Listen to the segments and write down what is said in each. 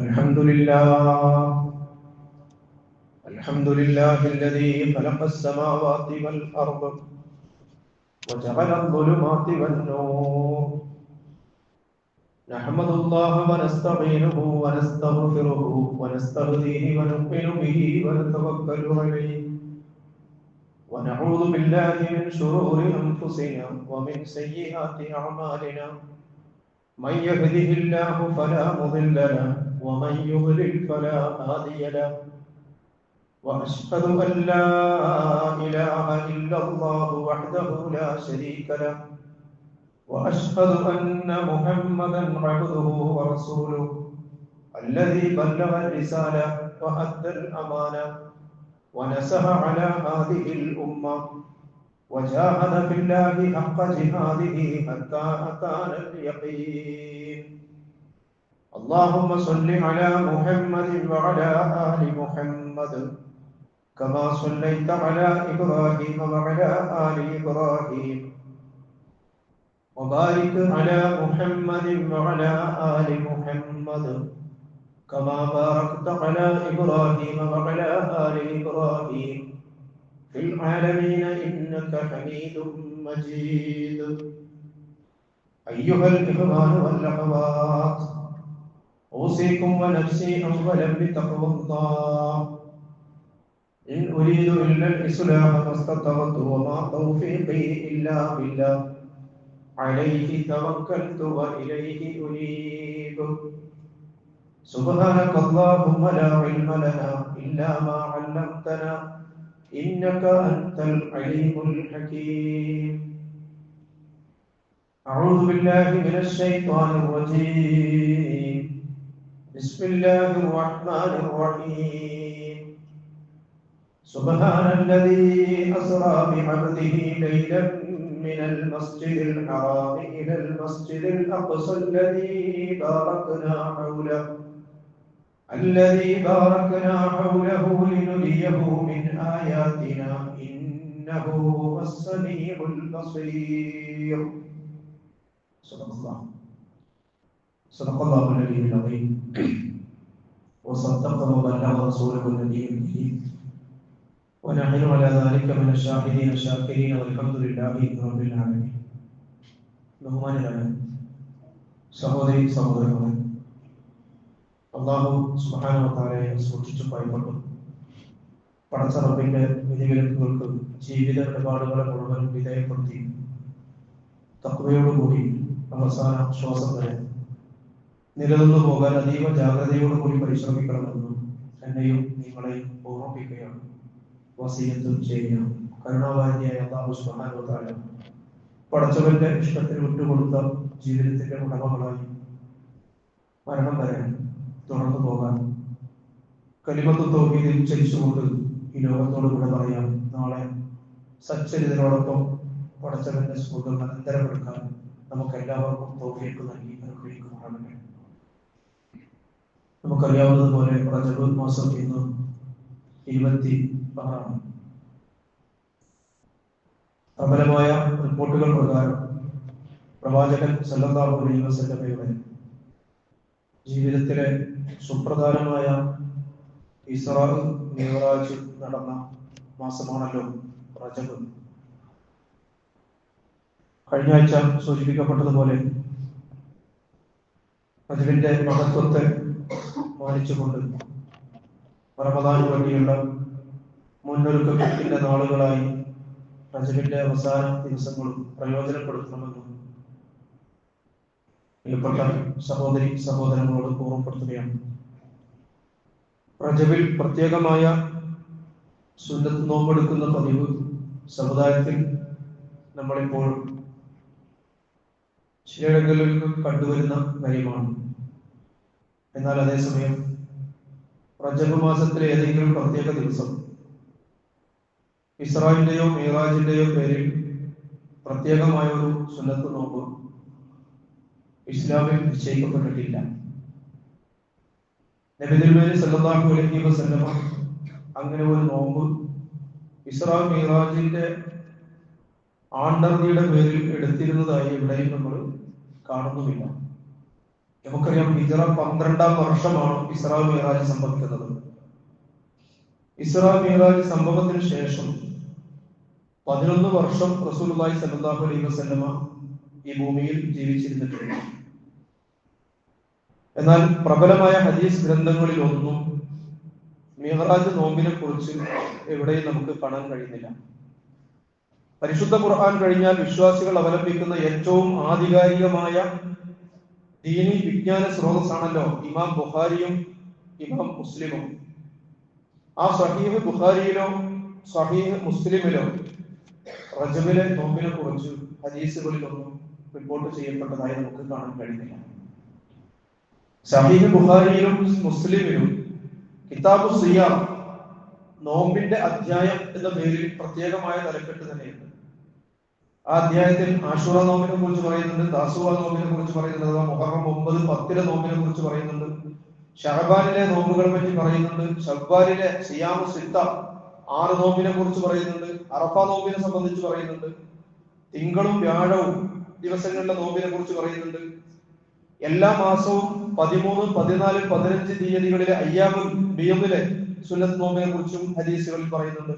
الحمد لله الحمد لله الذي خلق السماوات والأرض وجعل الظلمات والنور نحمد الله ونستعينه ونستغفره ونستهديه ونؤمن به ونتوكل عليه ونعوذ بالله من شرور أنفسنا ومن سيئات أعمالنا من يهده الله فلا مضل له ومن يضلل فلا هادي له وأشهد أن لا إله إلا الله وحده لا شريك له وأشهد أن محمدا عبده ورسوله الذي بلغ الرسالة وأدى الأمانة ونصح على هذه الأمة وجاهد في الله حق جهاده حتى أتانا اليقين اللهم صل على محمد وعلى آل محمد كما صليت على إبراهيم وعلى آل إبراهيم وبارك على محمد وعلى آل محمد كما باركت على إبراهيم وعلى آل إبراهيم في العالمين إنك حميد مجيد أيها الإخوان والأخوات أوصيكم ونفسي أولا بتقوى الله إن أريد إلا الإصلاح ما استطعت وما توفيقي إلا بالله عليه توكلت وإليه أنيب سبحانك اللهم لا علم لنا إلا ما علمتنا إنك أنت العليم الحكيم أعوذ بالله من الشيطان الرجيم بسم الله الرحمن الرحيم سبحان الذي أسرى بعبده ليلا من المسجد الحرام إلى المسجد الأقصى الذي باركنا حوله لنريه من آياتنا إنه هو السميع البصير صدق الله العلي العظيم وصدق وبلغ رسوله النبي الكريم ونحن على ذلك من الشاهدين الشاكرين والحمد لله رب العالمين. ബഹുമാനരായ സഹോദരി സഹോദരങ്ങളെ, അല്ലാഹു സുബ്ഹാനഹു വ തആലയെ സൂക്ഷിച്ചു ഭയപ്പെട്ടു പടച്ച റബ്ബിന്റെ വിധിവിലക്കുകൾക്ക് ജീവിത ഇടപാടുകളെ മുഴുവൻ വിധേയപ്പെടുത്തി തഖ്വയോടുകൂടി അവസാന ശ്വാസം വരെ നിലനിന്നു പോകാൻ അതീവ ജാഗ്രതയോടുകൂടി പരിശ്രമിക്കണമെന്നും എന്നെയും നിങ്ങളെയും ഓർമ്മിപ്പിക്കുകയാണ്, വസിയത്തും ചെയ്യുകയാണ്. കരുണാവാരിയായ അല്ലാഹു സുബ്ഹാനഹു വ തആല പടച്ചവന്റെ ഇഷ്ടത്തിന് വിട്ടുകൊടുത്ത ജീവിതത്തിന്റെ ഉടമകളായി മരണം വരെ തുടർന്നു പോകാൻ കലിമത്ത് തൗഹീദിൽ ഉച്ചരിച്ചുകൊണ്ട് ഈ ലോകത്തോട് കൂടെ പറയാം. നാളെ സച്ചരിതരോടൊപ്പം പടച്ചവന്റെ സുഖം അനന്തരമെടുക്കാൻ നമുക്ക് എല്ലാവർക്കും തൗഫീഖ് നൽകി അനുഗ്രഹിക്കുമാറാകട്ടെ. നമുക്കറിയാവുന്നതുപോലെ റജബ് മാസം ഇന്ന് 26 പ്രബലമായ റിപ്പോർട്ടുകൾ പ്രകാരം പ്രവാചകൻ സല്ലല്ലാഹു അലൈഹി വസല്ലമയുടെ ജീവിതത്തിലെ സുപ്രധാനമായ ഇസ്റാ മിഅ്റാജ് നടന്ന മാസമാണല്ലോ റജബ്. കഴിഞ്ഞ ആഴ്ച സൂചിപ്പിക്കപ്പെട്ടതുപോലെ റജബിന്റെ മഹത്വത്തെ മാനിച്ചുകൊണ്ട് റമദാന് വേണ്ടിയുള്ള മുന്നൊരുക്കത്തിന്റെ നാളുകളായി റജബിന്റെ അവസാന ദിവസങ്ങളും പ്രയോജനപ്പെടുത്തണമെന്നും പ്രിയപ്പെട്ട സഹോദരി സഹോദരങ്ങളോട് ഓർമ്മപ്പെടുത്തുകയാണ്. റജബിൽ പ്രത്യേകമായ സുന്നത്ത് നോമ്പെടുക്കുന്ന പതിവ് സമുദായത്തിൽ നമ്മളിപ്പോൾ ചിലയിടങ്ങളിൽ കണ്ടുവരുന്ന കാര്യമാണ്. എന്നാൽ അതേസമയം റജബ് മാസത്തിലെ ഏതെങ്കിലും പ്രത്യേക ദിവസം ഇസ്രായിന്റെയോ മിഅ്റാജിന്റെയോ പേരിൽ പ്രത്യേകമായ ഒരു സുന്നത്ത് നോമ്പ് ഇസ്ലാമിൽ നിശ്ചയിക്കപ്പെട്ടിട്ടില്ല. നബി തിരുമേനി സല്ലല്ലാഹു അലൈഹി വസല്ലമ അങ്ങനെ ഒരു നോമ്പ് ഇസ്രാ മിഅ്റാജിന്റെ ആണ്ടർദിയുടെ പേരിൽ എടുത്തിരുന്നതായി എവിടെയും നമ്മൾ കാണുന്നുമില്ല. നമുക്കറിയാം, ഹിജ്റ 12-ാം വർഷമാണ് ഇസ്രാ മിഅ്റാജ് സംഭവിക്കുന്നത്. ഇസ്രാ മിഅ്റാജ് സംഭവത്തിന് ശേഷം 11 വർഷം റസൂലുള്ളാഹി സ്വല്ലല്ലാഹു അലൈഹി വസല്ലമ ഈ ഭൂമിയിൽ ജീവിച്ചിരുന്നിട്ടുണ്ട്. എന്നാൽ പ്രബലമായ ഹദീസ് ഗ്രന്ഥങ്ങളിലൊന്നും മിഅ്റാജ് നോമ്പിനെ കുറിച്ച് എവിടെയും നമുക്ക് കാണാൻ കഴിയുന്നില്ല. പരിശുദ്ധ ഖുർആൻ കഴിഞ്ഞാൽ വിശ്വാസികൾ അവലംബിക്കുന്ന ഏറ്റവും ആധികാരികമായ ദീനി വിജ്ഞാന സ്രോതസ്സാണല്ലോ ഇമാം ബുഖാരിയും ഇമാം മുസ്ലിമും. ആ സഹീഹ് ബുഖാരിയിലോ സഹീഹ് മുസ്ലിമിലോ റജബിലെ നോമ്പിനെ കുറിച്ച് ഹദീസുകളിലൊന്നും റിപ്പോർട്ട് ചെയ്യപ്പെട്ടതായി നമുക്ക് കാണാൻ കഴിയുന്നില്ല. സഹീഹ് ബുഖാരിയിലും മുസ്ലിമിലും കിതാബു സിയാം, നോമ്പിന്റെ അധ്യായം എന്ന പേരിൽ പ്രത്യേകമായ തലക്കെട്ട് തന്നെയുണ്ട്. ആ അധ്യായത്തിൽ ആശൂറ നോമ്പിനെ കുറിച്ച് പറയുന്നുണ്ട്, ദാസുവ നോമ്പിനെ കുറിച്ച് പറയുന്നുണ്ട്, മുഹറം 9, 10 നോമ്പിനെ കുറിച്ച് പറയുന്നുണ്ട്, ഷഅബാനിലെ നോമ്പുകളെ പറ്റി പറയുന്നുണ്ട്, ശവ്വാലിലെ സിയാമു സിത്ത 6 നോമ്പിനെ കുറിച്ച് പറയുന്നുണ്ട്, അറഫ നോമ്പിനെ സംബന്ധിച്ച് പറയുന്നുണ്ട്, തിങ്കളും വ്യാഴവും ദിവസങ്ങളിലെ നോമ്പിനെ കുറിച്ച് പറയുന്നുണ്ട്. എല്ലാ മാസവും 13, 14, 15 തീയതികളിലെ അയ്യാമുൽ ബിയദിലെ സുന്നത്ത് നോമ്പിനെ കുറിച്ചും ഹദീസുകളിൽ പറയുന്നുണ്ട്.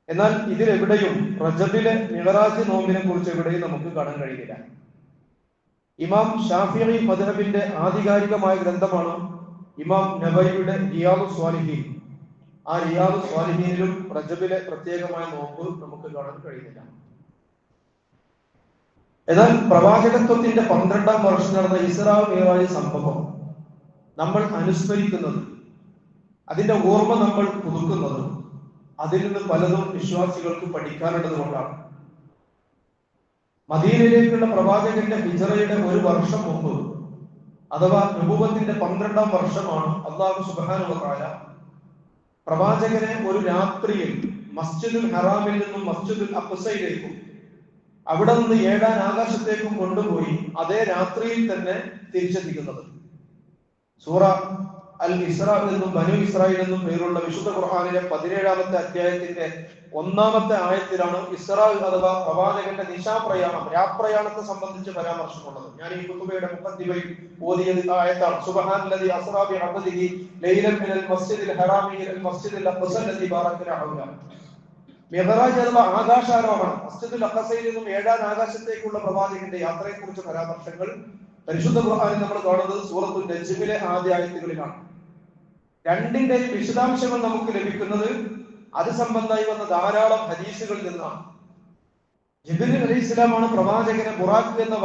എന്നാൽ ഇതിലെവിടെയും റജബിലെ മിഅ്റാജ് നോമ്പിനെ കുറിച്ച് എവിടെയും നമുക്ക് കാണാൻ കഴിയില്ല. ഇമാം ഷാഫിഈ മദ്ഹബിന്റെ ആധികാരികമായ ഗ്രന്ഥമാണ് ഇമാം നബവിയുടെ റിയാദുസ് സ്വാലിഹീൻ. ആ റിയാദുസ് സ്വാലിഹീനിലും റജബിലെ പ്രത്യേകമായ നോമ്പ് നമുക്ക് കാണാൻ കഴിയുന്നില്ല. എന്നാൽ പ്രവാചകത്വത്തിന്റെ 12-ാം വർഷം നടന്ന ഇസ്രാ മിഅ്റാജ് സംഭവം നമ്മൾ അനുസ്മരിക്കുന്നത്, അതിന്റെ ഓർമ്മ നമ്മൾ പുതുക്കുന്നത്, അതിൽ നിന്ന് പലതും വിശ്വാസികൾക്ക് പഠിക്കാനുള്ളത് കൊണ്ടാണ്. മദീനയിലേക്കുള്ള പ്രവാചകന്റെ ഹിജ്റയുടെ 1 വർഷം മുമ്പ്, അഥവാ നബുവത്തിന്റെ 12-ാം വർഷമാണ് അല്ലാഹു സുബ്ഹാനഹു വ തആല പ്രവാചകനെ ഒരു രാത്രിയിൽ മസ്ജിദുൽ ഹറാമിൽ നിന്നും മസ്ജിദുൽ അഖ്സയിലേക്കും അവിടെ നിന്ന് 7-ാം ആകാശത്തേക്കും കൊണ്ടുപോയി അതേ രാത്രിയിൽ തന്നെ തിരിച്ചെത്തിക്കുന്നത്. സൂറ അൽ ഇസ്രാ എന്നും ബനു ഇസ്രായേൽ എന്നും പേരുള്ള വിശുദ്ധ ഖുർആനിലെ 17-ാമത്തെ അധ്യായത്തിന്റെ 1-ാമത്തെ ആയത്തിലാണ് ഇസ്രാ അഥവാ പ്രവാചകന്റെ നിശാപ്രയാണം, രാപ്രയാണത്തെ സംബന്ധിച്ച് പരാമർശമുള്ളത്. ഞാൻ ഈ ഖുതുബയുടെ മുഖദ്ദിമയിൽ ഓതിയത് ആയത്താണ്. സുബ്ഹാനല്ലദി അസ്റാ ബിഅബ്ദിഹി ലൈലൻ മിനൽ മസ്ജിദിൽ ഹറാമി ഇലൽ മസ്ജിദിൽ അഖ്സ അല്ലദി ബാറക്നാ ഹൗല. മിഅ്റാജ് അഥവാ ആകാശാരോഹണം, മസ്ജിദുൽ അഖ്സയിൽ നിന്നും 7-ാം ആകാശത്തേക്കുള്ള പ്രവാചകന്റെ യാത്രയെക്കുറിച്ച് പരാമർശങ്ങൾ പരിശുദ്ധ ഖുർആനിൽ നമ്മൾ കാണുന്നത് സൂറത്തുൽ നജ്മിലെ ആദ്യ ആയത്തുകളിലാണ്. രണ്ടിന്റെയും വിശദാംശങ്ങൾ നമുക്ക് ലഭിക്കുന്നത് അത് സംബന്ധമായി വന്ന ധാരാളം ഹദീസുകളിൽ നിന്നാണ്. ജിബ്രീൽ അലൈഹിസ്സലാമാണ് പ്രവാചകനെ ബുറാഖ് എന്ന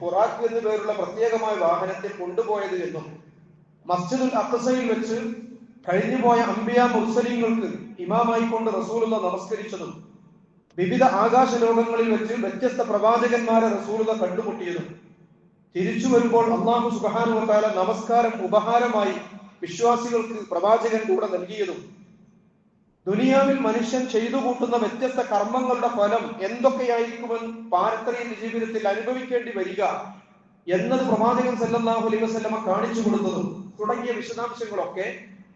ബുറാഖ് എന്ന പേരുള്ള പ്രത്യേകമായ വാഹനത്തിൽ കൊണ്ടുപോയത് എന്നും മസ്ജിദുൽ അഖ്സയിൽ വെച്ച് കഴിഞ്ഞുപോയ അംബിയ മുർസലീങ്ങൾക്ക് ഇമാമായി കൊണ്ട് റസൂലുള്ള നമസ്കരിച്ചതും വിവിധ ആകാശ ലോകങ്ങളിൽ വെച്ച് വ്യത്യസ്ത പ്രവാചകന്മാരെ റസൂലുള്ള കണ്ടുമുട്ടിയതും തിരിച്ചു വരുമ്പോൾ അല്ലാഹു സുബ്ഹാനഹു വ തആല നമസ്കാരം ഉപഹാരമായി വിശ്വാസികൾക്ക് പ്രവാചകൻ കൂടെ നൽകിയതും ദുനിയാവിൽ മനുഷ്യൻ ചെയ്തു കൂട്ടുന്ന വ്യത്യസ്ത കർമ്മങ്ങളുടെ ഫലം എന്തൊക്കെയായിരിക്കുമെന്ന് പാരത്രിക ജീവിതത്തിൽ അനുഭവിക്കേണ്ടി വരിക എന്നത് പ്രവാചകൻ സല്ലല്ലാഹു അലൈഹി വസല്ലമ കാണിച്ചു കൊടുത്തതും തുടങ്ങിയ വിശദാംശങ്ങളൊക്കെ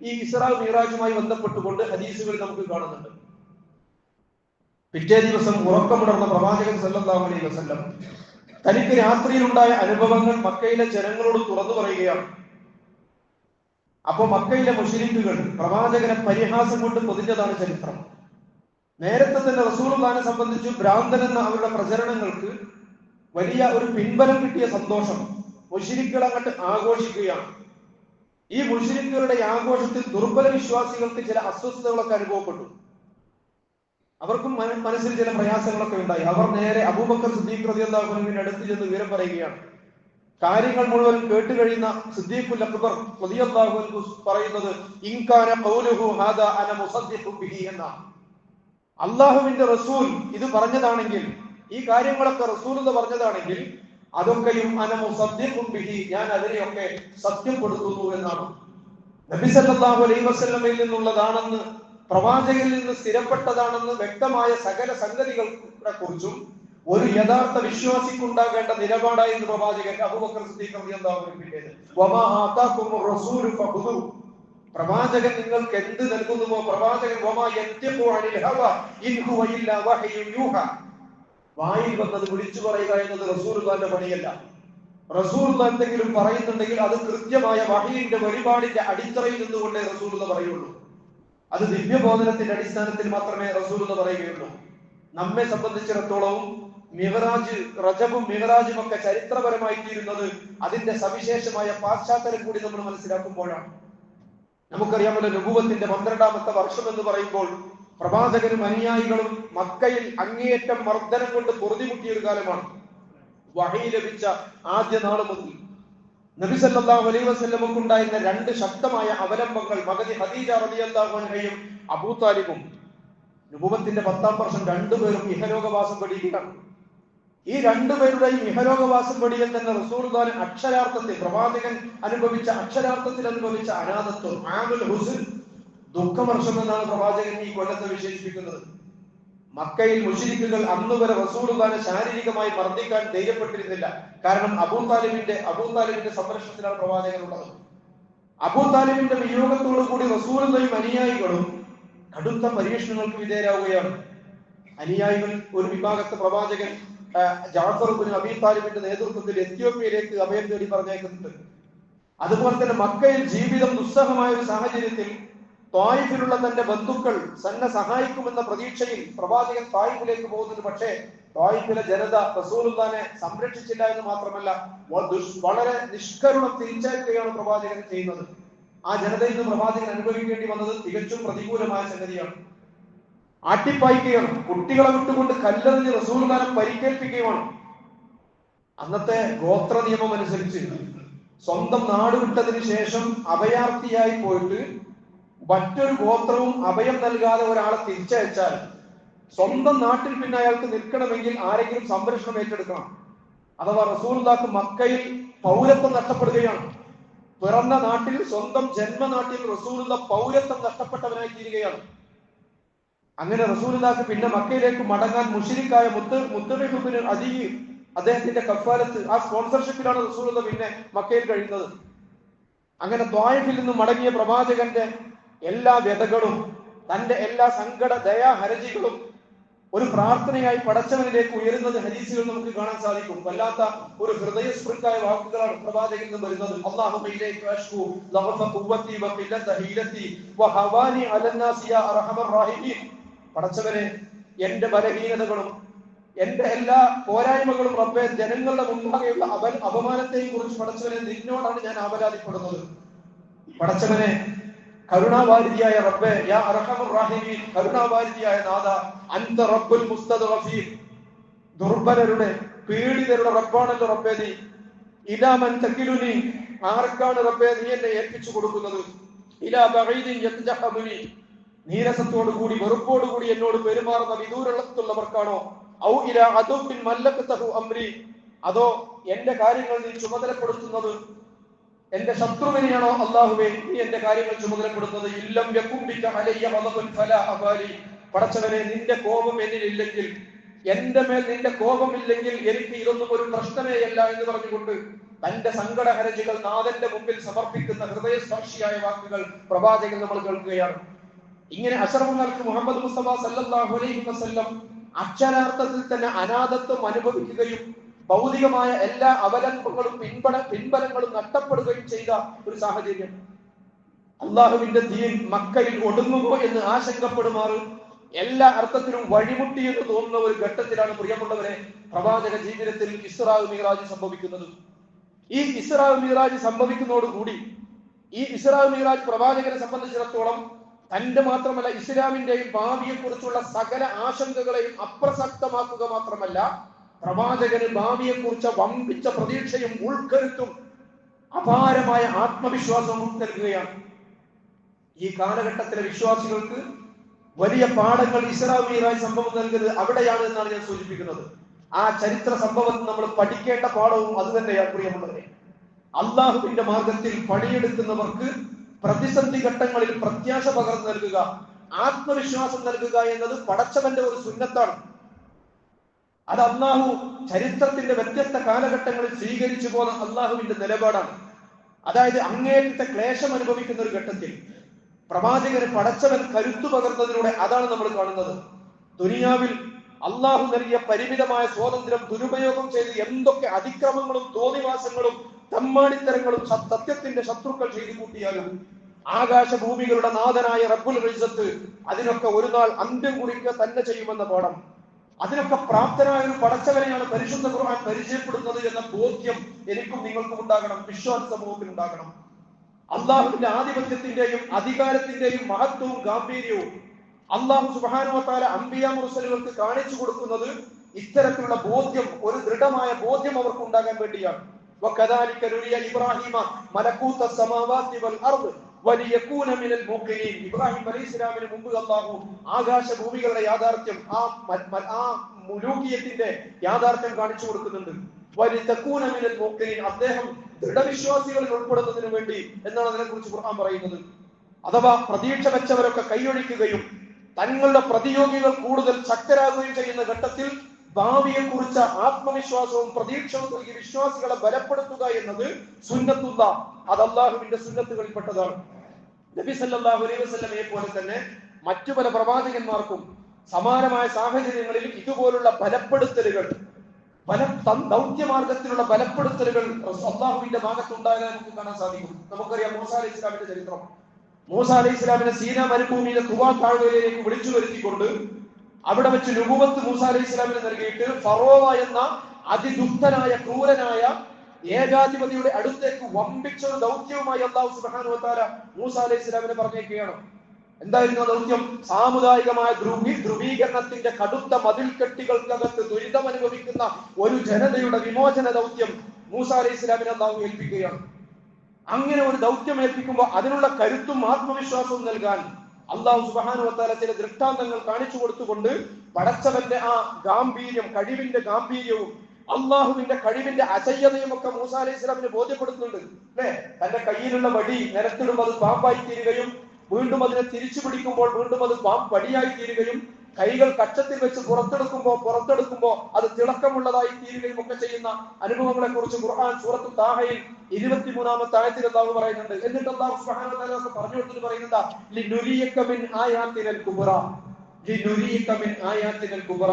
ഈ ഇസ്രാ മിഅ്റാജുമായി ബന്ധപ്പെട്ടുകൊണ്ട് ഹദീസുകളിൽ നമുക്ക് കാണുന്നുണ്ട്. പിറ്റേ ദിവസം ഉറക്കമുണർന്ന പ്രവാചകൻ സല്ലല്ലാഹു അലൈഹി വസല്ലം തനിക്ക് രാത്രിയിലുണ്ടായ അനുഭവങ്ങൾ മക്കയിലെ ജനങ്ങളോട് തുറന്നു പറയുകയാണ്. അപ്പൊ മക്കയിലെ മുശ്രിക്കുകൾ പ്രവാചകനെ പരിഹാസം കൊണ്ട് പൊതിഞ്ഞതാണ് ചരിത്രം. നേരത്തെ തന്നെ റസൂലുള്ളാഹിനെ സംബന്ധിച്ച് ഭ്രാന്തൻ എന്ന അവരുടെ പ്രചരണങ്ങൾക്ക് വലിയ ഒരു പിൻബലം കിട്ടിയ സന്തോഷം മുശ്രിക്കുകൾ അങ്ങോട്ട് ആഘോഷിക്കുകയാണ്. ഈ മുശ്രിക്കുകളുടെ ആഘോഷത്തിൽ ദുർബല വിശ്വാസികൾക്ക് ചില അസ്വസ്ഥതകളൊക്കെ അനുഭവപ്പെട്ടു. അവർക്കും മനസ്സിൽ ചില പ്രയാസങ്ങളൊക്കെ ഉണ്ടായി. അവർ നേരെ അബൂബക്കർ സിദ്ദീഖ് റളിയല്ലാഹു അൻഹുവിന്റെ അടുത്ത് ചെന്ന് വിവരം പറയുകയാണ്. കാര്യങ്ങൾ മുഴുവൻ കേട്ടുകഴിയുന്ന സിദ്ദീഖുൽ അക്ബർ റളിയല്ലാഹു അൻഹു പറയുന്നത് ഇൻകാന ഖൗലുഹു ഹാദാ അന മുസദ്ദിഖു ബിഹി എന്ന, അല്ലാഹുവിന്റെ റസൂൽ ഇത് പറഞ്ഞതാണെങ്കിൽ, ഈ കാര്യങ്ങളൊക്കെ റസൂൽ എന്ന് പറഞ്ഞതാണെങ്കിൽ അതൊക്കെയും അന മുസദ്ദിഖു ബിഹി, ഞാൻ അതിനെയൊക്കെ സത്യപ്പെടുത്തുന്നു എന്നാണ്. നബി സല്ലല്ലാഹു അലൈഹി വസല്ലമയിൽ നിന്നുള്ളതാണെന്ന്, പ്രവാചകനിൽ നിന്ന് സ്ഥിരപ്പെട്ടതാണെന്ന് വ്യക്തമായ സകല സംഗതികളെ കുറിച്ചും ഒരു യഥാർത്ഥ വിശ്വാസിക്കുണ്ടാകേണ്ട നിലപാടായിരുന്നു പ്രവാചകൻ അബൂബക്കർ സിദ്ദീഖ് റളിയല്ലാഹു അൻഹുവിന്റേത്. വമാ ആതാകുമുർ റസൂലു ഫഖുദു, പ്രവാചകൻ നിങ്ങൾക്ക് എന്ത് നൽകുന്നുവോ, പ്രവാചകൻ വമാ യൻതിഖു അനിൽ ഹവാ ഇൻ ഹുവ ഇല്ലാ വഹ്യു യൂഹാ, വായിൽ വന്നത് വിളിച്ചു പറയുക എന്നത് റസൂലുള്ളാഹിന്റെ പണിയല്ല. റസൂലുള്ള എന്തെങ്കിലും പറയുന്നുണ്ടെങ്കിൽ അത് കൃത്യമായ വഹയിന്റെ വെളിപാടിന്റെ അടിത്തറയിൽ നിന്നുകൊണ്ടേ റസൂലുള്ള പറയുള്ളൂ. അത് ദിവ്യബോധനത്തിന്റെ അടിസ്ഥാനത്തിൽ മാത്രമേ റസൂലുള്ള പറയുകയുള്ളൂ. നമ്മെ സംബന്ധിച്ചിടത്തോളം മിഹ്റാജ്, റജബും മിഹ്റാജും ഒക്കെ ചരിത്രപരമായി തീരുന്നത് അതിന്റെ സവിശേഷമായ പാശ്ചാത്തലം കൂടി നമ്മൾ മനസ്സിലാക്കുമ്പോഴാണ്. നമുക്കറിയാമല്ലോ, നുബുവത്തിന്റെ 12ാമത്തെ വർഷം എന്ന് പറയുമ്പോൾ പ്രവാചകരും അനുയായികളും മക്കയിൽ അങ്ങേയറ്റം മർദ്ദനം കൊണ്ട് പൊറുതിമുട്ടിയ ഒരു കാലമാണ്. വഹി ലഭിച്ച ആദ്യ നാൾ മുതൽ നബി സല്ലല്ലാഹു അലൈഹി വസല്ലമക്ക് ഉണ്ടായിരുന്ന 2 ശക്തമായ അവലംബങ്ങൾ മഹദി ഖദീജ റളിയല്ലാഹു അൻഹയും അബൂ താലിബും. നുബുവത്തിന്റെ 10ാം വർഷം രണ്ടുപേരും ഇഹലോകവാസം വെടിയുകയാണ്. ഈ രണ്ടുപേരുടെയും ഇഹലോകവാസം വെടിയിൽ തന്നെ റസൂലുള്ളാഹി അക്ഷരാർത്ഥത്തിൽ പ്രവാചകൻ അക്ഷരാർത്ഥത്തിൽ അനുഭവിച്ച അനാഥത്വം, ആമുൽ ഹുസ്ൻ, ദുഃഖവർഷം എന്നാണ് പ്രവാചകൻ ഈ കൊല്ലത്തെ വിശേഷിപ്പിക്കുന്നത്. മക്കയിൽ മുശ്രിക്കുകൾ അന്ന് വരെ റസൂലുള്ളാഹിനെ ശാരീരികമായി മർദ്ദിക്കാൻ ധൈര്യപ്പെട്ടിരുന്നില്ല. കാരണം അബൂ താലിബിന്റെ സംരക്ഷണത്തിലാണ് പ്രവാചകൻ ഉള്ളത്. അബൂ താലിബിന്റെ വിയോഗത്തോടു കൂടി റസൂലുള്ളാഹിയും അനുയായികളും കടുത്ത പരീക്ഷണങ്ങൾക്ക് വിധേയരാവുകയാണ്. അനുയായികൾ ഒരു വിഭാഗത്തെ പ്രവാചകൻ ജഅഫർ ഇബ്നു അബീ താലിബിന്റെ നേതൃത്വത്തിൽ എത്യോപ്യയിലേക്ക് അഭയം തേടി പറഞ്ഞേക്കുന്നുണ്ട്. അതുപോലെ തന്നെ മക്കയിൽ ജീവിതം ദുസ്സഹമായ ഒരു സാഹചര്യത്തിൽ ത്വായിഫിലുള്ള തന്റെ ബന്ധുക്കൾ തന്നെ സഹായിക്കുമെന്ന പ്രതീക്ഷയിൽ പ്രവാചകൻ ത്വായിഫിലേക്ക് പോകുന്നത്. പക്ഷേ ത്വായിഫിലെ ജനത റസൂലുള്ളാഹിനെ സംരക്ഷിച്ചില്ല എന്ന് മാത്രമല്ല, വളരെ നിഷ്കരുണം തിരിച്ചയക്കുകയാണ് പ്രവാചകൻ ചെയ്യുന്നത്. ആ ജനതയിൽ നിന്ന് പ്രവാചകൻ അനുഭവിക്കേണ്ടി വന്നത് തികച്ചും പ്രതികൂലമായ സംഗതിയാണ്. ആട്ടിപ്പായിക്കുകയാണ്, കുട്ടികളെ വിട്ടുകൊണ്ട് കല്ലെറിഞ്ഞ് റസൂലുള്ളാഹിനെ പരിക്കേൽപ്പിക്കുകയാണ്. അന്നത്തെ ഗോത്ര നിയമം അനുസരിച്ച് സ്വന്തം നാട് വിട്ടതിന് ശേഷം അഭയാർത്ഥിയായി പോയിട്ട് മറ്റൊരു ഗോത്രവും അഭയം നൽകാതെ ഒരാളെ തിരിച്ചയച്ചാൽ സ്വന്തം നാട്ടിൽ പിന്നെ അയാൾക്ക് നിൽക്കണമെങ്കിൽ ആരെങ്കിലും സംരക്ഷണം ഏറ്റെടുക്കണം. അഥവാ റസൂലുള്ളാഹിക്ക് മക്കയിൽ പൗരത്വം നഷ്ടപ്പെടുകയാണ്. പിറന്ന നാട്ടിൽ, സ്വന്തം ജന്മനാട്ടിൽ റസൂലുള്ള പൗരത്വം നഷ്ടപ്പെട്ടവനായി തീരുകയാണ്. അങ്ങനെ റസൂലുള്ളാഹിക്ക് പിന്നെ മക്കയിലേക്ക് മടങ്ങാൻ മുശ്രിക്കായ മുത്തലിബ് ഇബ്നു അദീ അദ്ദേഹത്തിന്റെ കഫാലത്ത്, ആ സ്പോൺസർഷിപ്പിലാണ് റസൂലുള്ള പിന്നെ മക്കയിൽ കഴിയുന്നത്. അങ്ങനെ ത്വായിഫിൽ നിന്ന് മടങ്ങിയ പ്രവാചകന്റെ എല്ലാ വ്യതകളും തന്റെ എല്ലാ സങ്കട ദയാഹരജികളും ഒരു പ്രാർത്ഥനയായി പടച്ചവനിലേക്ക് ഉയരുന്നത് ഹദീസുകൾ നമുക്ക് കാണാൻ സാധിക്കും. വല്ലാത്ത ഒരു ഹൃദയസ്പൃക്കായ വാക്കുകളാണ് പ്രവാചകനിൽ നിന്ന് വരുന്നത്. അല്ലാഹുമ്മ ഇലൈക അശ്കു ദഅഫ ഖുവ്വതി വ ഖില്ലത ഹീലതി വ ഹവാനി അലന്നാസി യാ അർഹമർ റഹീമീൻ. പടച്ചവനെ, എന്റെ ബലഹീനതകളും എന്റെ എല്ലാ പോരായ്മകളും റബ്ബേ, ജനങ്ങളുടെ മുമ്പാകെയുള്ള അപമാനത്തെയും കുറിച്ച് പടച്ചവനെ നിന്നോടാണ് ഞാൻ ആപരാധിപ്പെടുന്നത്. പടച്ചവനെ, കരുണാവാരിധിയായ റബ്ബേ, യാ അർഹമർ റഹീമീൻ, കരുണാവാരിധിയായ നാഥ, അൻത റബ്ബുൽ മുസ്തദ്അഫീൻ, ദുർബലരുടെ പീഡിതരുടെ റബ്ബാണല്ലോ റബ്ബേ നീ. ഇലാ മൻ തകിലുനി, ആർക്കാണ് റബ്ബേ നീ എന്നെ ഏൽപ്പിച്ചു കൊടുക്കുന്നത്? ഇലാ ബഈദിൻ യത്ജഹബുനി, നീരസത്തോടു കൂടി വെറുപ്പോടു കൂടി എന്നോട് പെരുമാറുന്ന വിദൂരത്തുള്ളവർക്കാണോ? ഔ ഇലാ അദുബിൻ മല്ലകതഹു അംരി, അതോ എന്റെ കാര്യങ്ങൾ നീ ചുമതലപ്പെടുത്തുന്നത് എന്റെ ശത്രുവിനെയാണോ? അല്ലാഹുവേ, നീ എന്റെ കാര്യങ്ങൾ ചുമതലപ്പെടുന്നത്. ഇല്ലം യകും ബിക അലയ്യ ഗളബുൻ ഫലാ അബാലി, പടച്ചവനെ, നിന്റെ കോപം എന്നിലില്ലെങ്കിൽ, എന്റെ മേൽ നിന്റെ കോപമില്ലെങ്കിൽ എനിക്ക് ഇതൊന്നും ഒരു പ്രശ്നമേയല്ല എന്ന് പറഞ്ഞുകൊണ്ട് തന്റെ സങ്കടഹരജികൾ നാഥന്റെ മുമ്പിൽ സമർപ്പിക്കുന്ന ഹൃദയസ്പർശിയായ വാക്കുകൾ പ്രവാചകൻ നമ്മൾ കേൾക്കുകയാണ്. ഇങ്ങനെ അശറഫുൽ ഖൽഖ് മുഹമ്മദ് മുസ്തഫ സല്ലല്ലാഹു അലൈഹി വസല്ലം അക്ഷരാർത്ഥത്തിൽ തന്നെ അനാഥത്വം അനുഭവിക്കുകയും ഭൗതികമായ എല്ലാ അവലംബങ്ങളും പിൻബലങ്ങളും നഷ്ടപ്പെടുകയും ചെയ്ത ഒരു സാഹചര്യം. അള്ളാഹുവിന്റെ ദീൻ മക്കയിൽ ഒടുങ്ങുമോ എന്ന് ആശങ്കപ്പെടുമാറ് എല്ലാ അർത്ഥത്തിലും വഴിമുട്ടിയെന്ന് തോന്നുന്ന ഒരു ഘട്ടത്തിലാണ് പ്രിയമുള്ളവരെ പ്രവാചക ജീവിതത്തിൽ ഇസ്റാ മിഅ്റാജ് സംഭവിക്കുന്നത്. ഈ ഇസ്റാ മിഅ്റാജ് സംഭവിക്കുന്നതോടുകൂടി ഈ ഇസ്റാ മിഅ്റാജ് പ്രവാചകനെ സംബന്ധിച്ചിടത്തോളം തന്റെ മാത്രമല്ല ഇസ്ലാമിന്റെയും ഭാവിയെ കുറിച്ചുള്ള സകല ആശങ്കകളെയും അപ്രസക്തമാക്കുക മാത്രമല്ല, പ്രവാചകന് ഭാവിയെ കുറിച്ച വമ്പിച്ച പ്രതീക്ഷയും ഉൾക്കരുത്തും അപാരമായ ആത്മവിശ്വാസവും നൽകുകയാണ്. ഈ കാലഘട്ടത്തിലെ വിശ്വാസികൾക്ക് വലിയ പാഠങ്ങൾ ഇസ്റാ മിഅ്റാജ് സംഭവം നൽകുന്നത് അവിടെയാണ് എന്നാണ് ഞാൻ സൂചിപ്പിക്കുന്നത്. ആ ചരിത്ര സംഭവത്തിൽ നമ്മൾ പഠിക്കേണ്ട പാഠവും അത് തന്നെയാണ് പ്രിയമുള്ളവരെ. അള്ളാഹുവിന്റെ മാർഗത്തിൽ പണിയെടുക്കുന്നവർക്ക് പ്രതിസന്ധി ഘട്ടങ്ങളിൽ പ്രത്യാശ പകർന്നു നൽകുക, ആത്മവിശ്വാസം നൽകുക എന്നത് പടച്ചവന്റെ ഒരു സുന്നത്താണ്. അത് അള്ളാഹു ചരിത്രത്തിന്റെ വ്യത്യസ്ത കാലഘട്ടങ്ങളിൽ സ്വീകരിച്ചു പോന്ന അള്ളാഹുവിന്റെ നിലപാടാണ്. അതായത് അങ്ങേയറ്റത്തെ ക്ലേശം അനുഭവിക്കുന്ന ഒരു ഘട്ടത്തിൽ പ്രവാചകന് പടച്ചവൻ കരുത്തു പകർന്നതിലൂടെ അതാണ് നമ്മൾ കാണുന്നത്. ദുനിയാവിൽ അള്ളാഹു നൽകിയ പരിമിതമായ സ്വാതന്ത്ര്യം ദുരുപയോഗം ചെയ്ത് എന്തൊക്കെ അതിക്രമങ്ങളും തോന്നിവാസങ്ങളും തമ്മാടിത്തരങ്ങളും സത്യത്തിന്റെ ശത്രുക്കൾ ചെയ്തു കൂട്ടിയാലും ആകാശഭൂമികളുടെ നാഥനായ റബ്ബുൽ ഇസ്സത്ത് അതിനൊക്കെ ഒരു നാൾ അന്ത്യം കുറിക്കുക തന്നെ ചെയ്യുമെന്ന പാഠം, അതിനൊക്കെ പ്രാപ്തനായ ഒരു പടച്ചവനെയാണ് പരിശുദ്ധ ഖുർആൻ പരിചയപ്പെടുന്നത് എന്ന ബോധ്യം എനിക്കും നിങ്ങൾക്കും ഉണ്ടാകണം, വിശ്വാസ സമൂഹത്തിൽ ഉണ്ടാകണം. അള്ളാഹുവിന്റെ ആധിപത്യത്തിന്റെയും അധികാരത്തിന്റെയും മഹത്വവും ഗാംഭീര്യവും അള്ളാഹു സുബ്ഹാനഹു വ തആല അംബിയാ മുർസലുകൾക്ക് കാണിച്ചു കൊടുക്കുന്നത് ഇത്തരത്തിലുള്ള ബോധ്യം, ഒരു ദൃഢമായ ബോധ്യം അവർക്ക് ഉണ്ടാകാൻ വേണ്ടിയാണ്. വകദാലിക നുരിയ ഇബ്രാഹിമ മലകൂത സമാവാതി വൽ അർദ് വലിയകൂന മിനൽ മുഖിനീൻ. ഇബ്രാഹിം അലൈഹിസ്സലാമിന് മുമ്പ് അല്ലാഹു ആകാശഭൂമികളുടെ യാഥാർത്ഥ്യം, ആ മുലൂകിയത്തിന്റെ യാഥാർത്ഥ്യം കാണിച്ചു കൊടുക്കുന്നുണ്ട്. വലിതകൂന മിനൽ മുഖിനീൻ, അദ്ദേഹം ദൃഢവിശ്വാസികളിൽ ഉൾപ്പെടുന്നതിന് വേണ്ടി എന്നാണ് അതിനെക്കുറിച്ച് ഖുർആൻ പറയുന്നത്. അഥവാ പ്രതീക്ഷ വെച്ചവരൊക്കെ കൈയൊഴിക്കുകയും തങ്ങളുടെ പ്രതിയോഗികൾ കൂടുതൽ ശക്തരാകുകയും ചെയ്യുന്ന ഘട്ടത്തിൽ ഭാവിയെ കുറിച്ച ആത്മവിശ്വാസവും പ്രതീക്ഷവും നൽകി വിശ്വാസികളെ ബലപ്പെടുത്തുക എന്നത് സുന്നത്തുള്ള, അത് അള്ളാഹുവിന്റെ സുന്നത്തുകളിൽപ്പെട്ടതാണ്. നബി സല്ലല്ലാഹു അലൈഹി വസല്ലമയെ പോലെ തന്നെ മറ്റു പല പ്രവാചകന്മാർക്കും സമാനമായ സാഹചര്യങ്ങളിൽ ഇതുപോലുള്ള ബലപ്പെടുത്തലുകൾ, ദൗത്യമാർഗത്തിലുള്ള ബലപ്പെടുത്തലുകൾ അള്ളാഹുവിന്റെ ഭാഗത്തുണ്ടാകാൻ നമുക്ക് കാണാൻ സാധിക്കും. നമുക്കറിയാം മൂസ അലൈഹി ഇസ്ലാമിന്റെ ചരിത്രം. മൂസ അലൈഹി ഇസ്ലാമിനെ സീനാ മരുഭൂമിയിലെ തുവാ താഴ്വരയിലേക്ക് വിളിച്ചു വരുത്തിക്കൊണ്ട് അവിടെ വെച്ച് നുബുവത്ത് മൂസ അലൈഹി ഇസ്ലാമിന് നൽകിയിട്ട് ഫറോവ എന്ന അതിദുഷ്ടനായ ക്രൂരനായ ഏകാധിപതിയുടെ അടുത്തേക്ക് വമ്പിച്ച ഒരു ദൗത്യവുമായി അല്ലാഹു സുബ്ഹാനഹു വ തആല മൂസ അലൈഹി ഇസ്ലാമിനെ പറഞ്ഞേക്കുകയാണ്. എന്തായിരുന്നു ആ ദൗത്യം? സാമുദായികമായ ധ്രുവീകരണത്തിന്റെ കടുത്ത മതിൽക്കെട്ടുകൾക്കകത്ത് ദുരിതം അനുഭവിക്കുന്ന ഒരു ജനതയുടെ വിമോചന ദൗത്യം മൂസ അലൈഹി ഇസ്ലാമിനെ അല്ലാഹു ഏൽപ്പിക്കുകയാണ്. അങ്ങനെ ഒരു ദൗത്യം ഏൽപ്പിക്കുമ്പോൾ അതിനുള്ള കരുത്തും ആത്മവിശ്വാസവും നൽകാൻ അല്ലാഹു സുബ്ഹാനഹു വ തആല ചില ദൃഷ്ടാന്തങ്ങൾ കാണിച്ചു കൊടുത്തുകൊണ്ട് പടച്ചവന്റെ ആ ഗാംഭീര്യം, കഴിവിന്റെ ഗാംഭീര്യവും അള്ളാഹുവിന്റെ കഴിവിന്റെ അജയ്യതയും ഒക്കെ മൂസ അലൈഹി ഇസ്ലാമിന് ബോധ്യപ്പെടുത്തുന്നുണ്ട്. അല്ലെ, തന്റെ കയ്യിലുള്ള വടി നിലത്തിടുമ്പോൾ അത് പാമ്പായി തീരുകയും വീണ്ടും അതിനെ തിരിച്ചു പിടിക്കുമ്പോൾ വീണ്ടും അത് വടിയായി തീരുകയും കൈകൾ കക്ഷത്തിൽ വെച്ച് പുറത്തെടുക്കുമ്പോ അത് തിളക്കമുള്ളതായി തീരുകയും ഒക്കെ ചെയ്യുന്ന അനുഭവങ്ങളെ കുറിച്ച് ഖുർആൻ സൂറത്തുൽ താഹയിൽ 23-ാമത്തെ ആയത്തിൽ അല്ലാഹു പറയുന്നുണ്ട്. എന്നിട്ട് അല്ലാഹു സുബ്ഹാനഹു വ തആല പറഞ്ഞു കൊടുത്തിട്ട് പറയുന്നതാ ലിനുരിയക മിൻ ആയാതിനൽ കുബ്ര, ലിനുരിയക മിൻ ആയാതിനൽ കുബ്ര,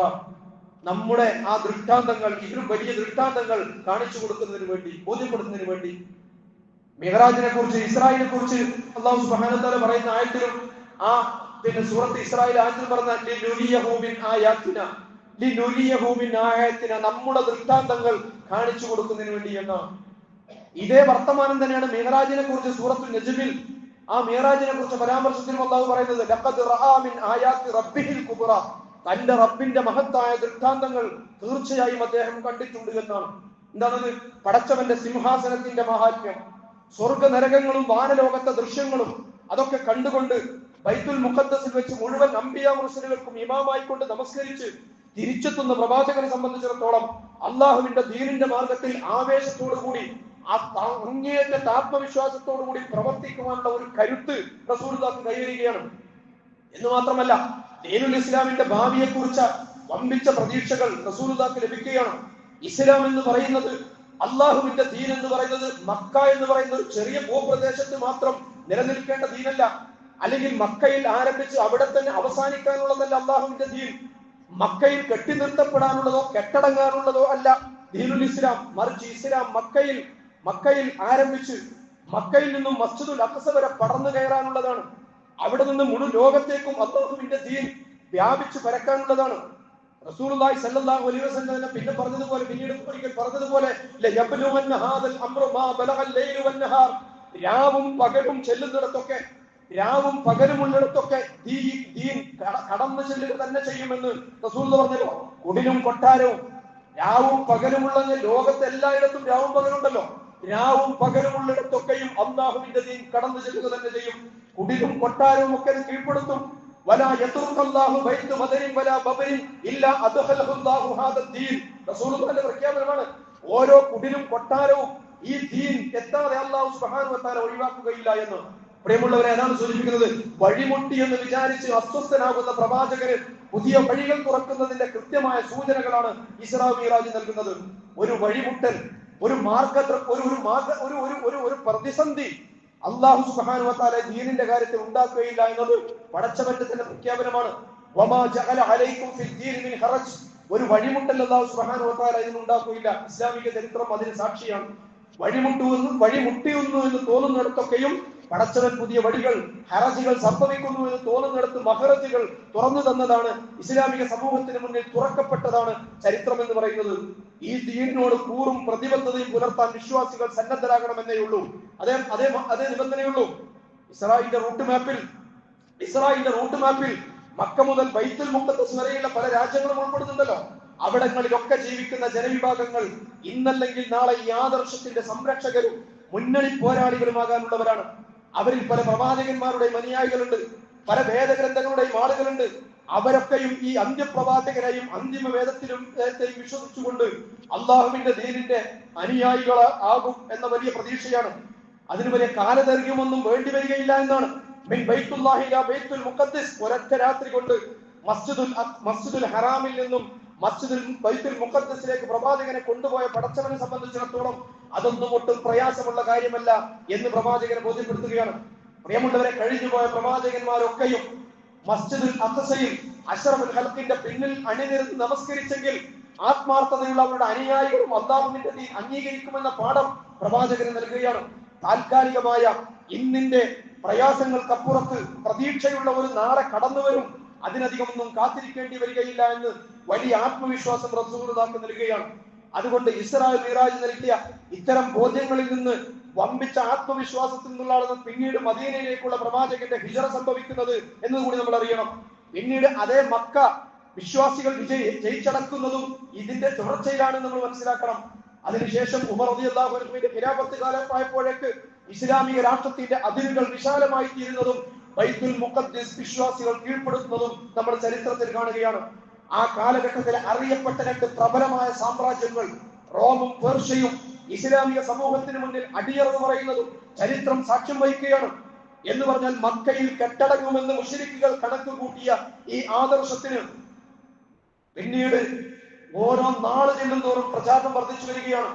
നമ്മുടെ ആ ദൃഷ്ടാന്തങ്ങൾ, ഇതിലും വലിയ ദൃഷ്ടാന്തങ്ങൾ കാണിച്ചു കൊടുക്കുന്നതിന് വേണ്ടി, ബോധ്യപ്പെടുത്തുന്നതിന് വേണ്ടി. മിഹ്റാജിനെ കുറിച്ച്, ഇസ്രായേലിനെ കുറിച്ച് അല്ലാഹു സുബ്ഹാനഹു വ തആല പറയുന്ന ആയത്തിലും ആ സൂറത്ത് ഇസ്രായേൽ ആയത്തിൽ പറഞ്ഞ ലിനുരിയഹു മിൻ ആയാതിന, ലിനുരിയഹു മിൻ ആയാതിന, നമ്മുടെ ദൃഷ്ടാന്തങ്ങൾ കാണിച്ചു കൊടുക്കുന്നതിന് വേണ്ടി എന്നാണ്. ഇതേ വർത്തമാനം തന്നെയാണ് മിഹ്റാജിനെ കുറിച്ച് സൂറത്തുൽ നജ്മിൽ ആ മിഹ്റാജിനെ കുറിച്ച് പരാമർശത്തിലും അല്ലാഹു പറയുന്നത് ലഖദ് റആ മിൻ ആയാതി റബ്ബിഹിൽ കുബ്ര, തന്റെ റബ്ബിന്റെ മഹത്തായ ദൃഷ്ടാന്തങ്ങൾ തീർച്ചയായും അദ്ദേഹം കണ്ടിട്ടുണ്ട് എന്നാണ്. എന്താണത്? പടച്ചവന്റെ സിംഹാസനത്തിന്റെ മഹാത്മ്യം, സ്വർഗ നരകങ്ങളും വാനലോകത്തെ ദൃശ്യങ്ങളും അതൊക്കെ കണ്ടുകൊണ്ട് ബൈത്തുൽ മുഖദ്ദസിൽ വെച്ച് മുഴുവൻ അംബിയാ മുർസലുകൾക്കും ഇമാമായിക്കൊണ്ട് നമസ്കരിച്ച് തിരിച്ചെത്തുന്ന പ്രവാചകനെ സംബന്ധിച്ചിടത്തോളം അള്ളാഹുവിന്റെ ദീനിന്റെ മാർഗത്തിൽ ആവേശത്തോടു കൂടി, അങ്ങേയറ്റ ആത്മവിശ്വാസത്തോടു കൂടി പ്രവർത്തിക്കുവാനുള്ള ഒരു കരുത്ത് റസൂലുള്ളാഹിക്ക് കൈവരികയാണ്. എന്ന് മാത്രമല്ല, ദീനുൽ ഇസ്ലാമിന്റെ ഭാവിയെ കുറിച്ച് വമ്പിച്ച പ്രതീക്ഷകൾ റസൂലുള്ളാഹിക്ക് ലഭിക്കുകയാണ്. ഇസ്ലാം എന്ന് പറയുന്നത്, അള്ളാഹുവിന്റെ ദീൻ എന്ന് പറയുന്നത് മക്ക എന്ന് പറയുന്ന ഒരു ചെറിയ ഭൂപ്രദേശത്ത് മാത്രം നിലനിൽക്കേണ്ട ദീനല്ല, അല്ലെങ്കിൽ മക്കയിൽ ആരംഭിച്ച് അവിടെ തന്നെ അവസാനിക്കാനുള്ളതല്ല അള്ളാഹുവിന്റെ ദീൻ. മക്കയിൽ കെട്ടി നിർത്തപ്പെടാനുള്ളതോ കെട്ടടങ്ങാനുള്ളതോ അല്ല ദീനുൽ ഇസ്ലാം. മറിച്ച് ഇസ്ലാം മക്കയിൽ ആരംഭിച്ച് മക്കയിൽ നിന്നും മസ്ജിദുൽ അഖ്സ വരെ പടർന്നു കയറാനുള്ളതാണ്. അവിടെ നിന്ന് മുഴു ലോകത്തേക്കും അല്ലാഹുവിന്റെ ദീൻ വ്യാപിച്ചു പരക്കാനുള്ളതാണ്. റസൂലുള്ളാഹി സ്വല്ലല്ലാഹു അലൈഹി വസല്ലം പിന്നെ പറഞ്ഞതുപോലെ ലയബ്ലുവന്ന ഹാദൽ അംറു മാ ബലഗൽ ലൈലു വന്നഹാർ, രാവും പകലും ചെല്ലുന്നിടത്തൊക്കെ, രാവും പകലുമുള്ളിടത്തൊക്കെ ദീൻ കടന്നു ചെല്ലുക തന്നെ ചെയ്യുമെന്ന് റസൂലുള്ളാഹി പറഞ്ഞല്ലോ. കുടിലും കൊട്ടാരവും രാവും പകലുമുള്ള ലോകത്ത് എല്ലായിടത്തും രാവും പകലുണ്ടല്ലോ. രാവും പകലുമുള്ളിടത്തൊക്കെയും അല്ലാഹുവിന്റെ ദീൻ കടന്നു ചെല്ലുക തന്നെ ചെയ്യും. കുടിലും കൊട്ടാരവും ഒക്കെ കീഴ്പ്പെടുത്തും. വലാ യതുറുല്ലാഹു ബൈതു മദരിൻ വലാ ബബരിൻ ഇല്ലാ അദ്ഖലഹുല്ലാഹു ഹാദ ദീൻ. റസൂലുള്ളാഹിന്റെ പ്രഖ്യാപനമാണ്. ഓരോ കുടിലും കൊട്ടാരവും ഈ ദീൻ എത്താതെ അല്ലാഹു സുബ്ഹാനഹു വ തആല ഒഴിവാക്കുകയില്ല എന്ന്. പ്രിയമുള്ളവരെ, അതാണ് സൂചിപ്പിക്കുന്നത്. വഴിമുട്ടി എന്ന് വിചാരിച്ച് അസ്വസ്ഥനാകുന്ന പ്രവാചകന് പുതിയ വഴികൾ തുറക്കുന്നതിന്റെ കൃത്യമായ സൂചനകളാണ് ഇസ്രാ മിഅ്റാജ് നൽകുന്നത്. ഒരു വഴിമുട്ടൽ, ഒരു പ്രതിസന്ധി അല്ലാഹു സുബ്ഹാനഹു വ തആല ദീനിന്റെ കാര്യത്തിൽ ഉണ്ടാക്കുകയില്ല എന്നത് പടച്ചവന്റെ തന്നെ പ്രഖ്യാപനമാണ്. വമാ ജഅല അലൈക്കും ഫിദ്ദീൻ മിൻ ഹറജ്, ഒരു വഴിമുട്ടൽ അല്ലാഹു സുബ്ഹാനഹു വ തആല ഇതിന് ഉണ്ടാക്കുകയില്ല. ഇസ്ലാമിക ചരിത്രം അതിന് സാക്ഷിയാണ്. വഴിമുട്ടിയുന്നു എന്ന് തോന്നുന്നിടത്തൊക്കെയും പടച്ചവൻ പുതിയ വഴികൾ, ഹറജുകൾ സംഭവിക്കുന്നു എന്ന് തോന്നുന്നിടത്ത് മഹറജുകൾ തുറന്നു തന്നതാണ്. ഇസ്ലാമിക സമൂഹത്തിന് മുന്നിൽ തുറക്കപ്പെട്ടതാണ് ചരിത്രം എന്ന് പറയുന്നത്. ഈ ദീനിനോട് കൂറും പ്രതിബദ്ധതയും പുലർത്താൻ വിശ്വാസികൾ സന്നദ്ധരാകണമെന്നേ ഉള്ളൂ. അതേ നിബന്ധനയുള്ളൂ. ഇസ്രായേലിന്റെ റൂട്ട് മാപ്പിൽ മക്ക മുതൽ ബൈത്തുൽ മുഖദ്ദസ് വരെയുള്ള പല രാജ്യങ്ങളും ഉൾപ്പെടുന്നുണ്ടല്ലോ. അവിടങ്ങളിലൊക്കെ ജീവിക്കുന്ന ജനവിഭാഗങ്ങൾ ഇന്നല്ലെങ്കിൽ നാളെ ഈ ആദർശത്തിന്റെ സംരക്ഷകരും മുന്നണി പോരാളികളുമാകാനുള്ളവരാണ്. അവരിൽ പല പ്രവാചകന്മാരുടെയും അനുയായികളുണ്ട്, പല വേദഗ്രന്ഥങ്ങളുടെയും ആളുകളുണ്ട്. അവരൊക്കെയും ഈ അന്ത്യപ്രവാചകരെയും അന്തിമ വേദത്തിലും വിശ്വസിച്ചുകൊണ്ട് അള്ളാഹുവിന്റെ ദീനിന്റെ അനുയായികൾ ആകും എന്ന വലിയ പ്രതീക്ഷയാണ്. അതിന് വലിയ കാലദൈർഘ്യമൊന്നും വേണ്ടി വരികയില്ല എന്നാണ്. മിൻ ബൈത്തുല്ലാഹി ഇലാ ബൈത്തുൽ മുഖദ്ദസ്, ഒരൊറ്റ രാത്രി കൊണ്ട് മസ്ജിദുൽ ഹറാമിൽ നിന്നും ബൈത്തുൽ മുഖദ്ദസിലേക്ക് പ്രവാചകനെ കൊണ്ടുപോയ പടച്ചവനെ സംബന്ധിച്ചിടത്തോളം അതൊന്നും ഒട്ടും പ്രയാസമുള്ള കാര്യമല്ല എന്ന് പ്രവാചകനെ ബോധ്യപ്പെടുത്തുകയാണ്. പ്രിയമുള്ളവരെ, കഴിഞ്ഞുപോയ പ്രവാചകന്മാരൊക്കെയും മസ്ജിദുൽ അഖ്സയിൽ അഷ്റഫുൽ ഖൽഖിന്റെ പിന്നിൽ അണിനിരന്ന് നമസ്കരിച്ചെങ്കിൽ ആത്മാർത്ഥതയുള്ള അവരുടെ അനുയായികളും അല്ലാഹുവിന്റെ ദീൻ അംഗീകരിക്കുമെന്ന പാഠം പ്രവാചകന് നൽകുകയാണ്. താൽക്കാലികമായ ഇന്നിന്റെ പ്രയാസങ്ങൾക്കപ്പുറത്ത് പ്രതീക്ഷയുള്ള ഒരു നാളെ കടന്നു വരും, അതിനധികമൊന്നും കാത്തിരിക്കേണ്ടി വരികയില്ല എന്ന് വലിയ ആത്മവിശ്വാസം റസൂലുള്ളാഹിക്ക് നൽകുകയാണ്. അതുകൊണ്ട് ഇസ്രാ മിഅ്റാജ് നൽകിയ ഇത്തരം ബോധ്യങ്ങളിൽ നിന്ന് വമ്പിച്ച ആത്മവിശ്വാസത്തിൽ നിന്നുള്ളതാണ് പിന്നീട് മദീനയിലേക്കുള്ള പ്രവാചകന്റെ ഹിജ്റ സംഭവിക്കുന്നത് എന്നുകൂടി നമ്മൾ അറിയണം. പിന്നീട് അതേ മക്ക വിശ്വാസികൾ ജയിച്ചടക്കുന്നതും ഇതിന്റെ തുടർച്ചയിലാണെന്ന് നമ്മൾ മനസ്സിലാക്കണം. അതിനുശേഷം ഉമർ റളിയല്ലാഹു അൻഹുവിന്റെ ഖിലാഫത്ത് കാലമായപ്പോഴേക്ക് ഇസ്ലാമിക രാഷ്ട്രത്തിന്റെ അതിരുകൾ വിശാലമായി തീരുന്നതും ബൈത്തുൽ മുഖദ്ദസ് വിശ്വാസികൾ കീഴ്പ്പെടുത്തുന്നതും നമ്മൾ ചരിത്രത്തിൽ കാണുകയാണ്. ആ കാലഘട്ടത്തിൽ അറിയപ്പെട്ട രണ്ട് പ്രബലമായ സാമ്രാജ്യങ്ങൾ റോമും പേർഷ്യയും ഇസ്ലാമിക സമൂഹത്തിന് മുന്നിൽ അടിയറവ് പറയുന്നതും ചരിത്രം സാക്ഷ്യം വഹിക്കുകയാണ്. എന്ന് പറഞ്ഞാൽ മക്കയിൽ കെട്ടടങ്ങുമെന്ന് മുശ്രിക്കുകൾ കണക്ക് കൂട്ടിയ ഈ ആദർശത്തിന് പിന്നീട് ഓരോ നാള് ചെല്ലുന്തോറും പ്രചാരണം വർദ്ധിച്ചു വരികയാണ്.